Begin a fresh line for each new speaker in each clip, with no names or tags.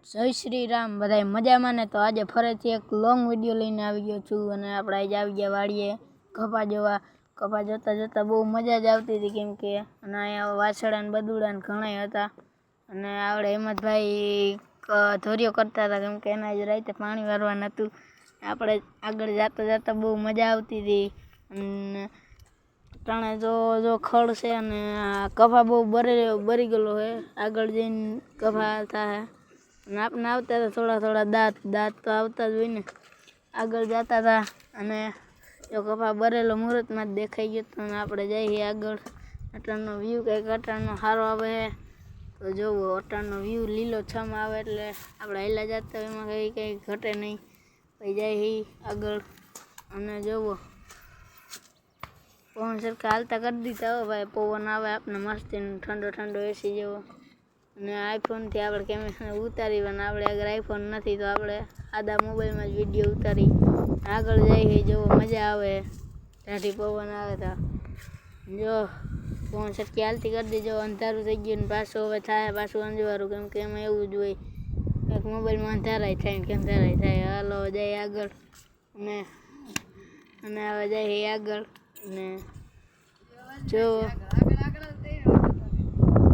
જય શ્રી રામ બધાય મજામાં ને। તો આજે ફરીથી એક લોંગ વિડીયો લઈને આવી ગયો છું અને આપણે આજે આવી ગયા વાડીએ કપા જોવા। કપા જોતા જોતા બહુ મજા જ આવતી હતી કેમ કે અને અહીંયા વાછડા ને બદુડા ને ઘણા હતા અને આપણે હિંમતભાઈ ધોરિયો કરતા હતા કેમ કે એના જ રાતે પાણી વારવાનું હતું। આપણે આગળ જતા જતા બહુ મજા આવતી હતી અને ટાણે જો ખડ છે અને કપા બહુ બરી ગયેલો છે। આગળ જઈને કપા થાય અને આપણે આવતા હતા થોડા થોડા દાંત તો આવતા જ હોય ને। આગળ જતા હતા અને જો કપા બરેલો મુહૂર્તમાં જ દેખાઈ ગયો તો આપણે જઈએ આગળ। અટાણનો વ્યૂ કંઈક અટાણનો સારો આવે છે તો જોવો અટાણનો વ્યૂ લીલો છમ આવે એટલે આપણે હેલા જતા હોય એમાં કંઈ ઘટે નહીં। પછી જઈએ આગળ અને જોવો પવન સરખા હાલતા કરી દીધા હો ભાઈ। પવન આવે આપણે મસ્તી ઠંડો ઠંડો એસી જેવો અને આઈફોનથી આપણે કેમેરા ઉતારી અને આપણે અગર આઈફોન નથી તો આપણે આદા મોબાઈલમાં જ વિડીયો ઉતારી આગળ જઈએ। જોવો મજા આવે ટાઢી પવન આવે તો જો પવન સરખી હાલતી કરી દેજો। અંધારું થઈ ગયું ને પાછું હવે થાય પાછું અંજવાળું કેમ કે એમાં એવું જ હોય એક મોબાઈલમાં અંધારાય થાય ને કે અંધારાય થાય। હાલો જઈએ આગળ અને હવે જઈએ આગળ ને જો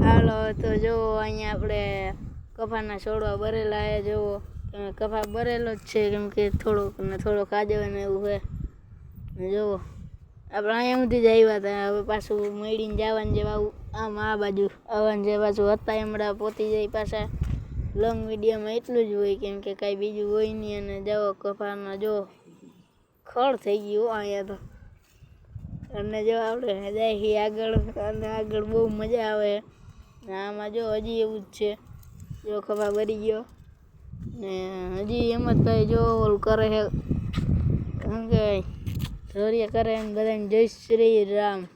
હાલો તો જો અહીંયા આપણે કપાના છોડવા બરેલા છે। જુઓ કપા બરેલો જ છે કેમ કે થોડોક કાજો ને એવું છે ને જુઓ આપણે અહીંયા સુધી જ આવ્યા હતા હવે પાછું મળીને જવાનું જેવા આમ આ બાજુ આવવાનું જે બાજુ હતા હમણાં પહોંચી જાય પાછા। લોંગ વિડીયોમાં એટલું જ હોય કેમ કે કાંઈ બીજું હોય નહીં અને જુઓ કપામાં જો ખડ થઈ ગયું અહીંયા તો અને જો આપણે જઈએ આગળ અને આગળ બહુ મજા આવે ને આમાં જો હજી એવું જ છે જો કપા બરી ગયો ને હજી હિંમતભાઈ જો ઓલું કરે છે કેમ કે ધોરિયા કરે ને બધાને જય શ્રી રામ।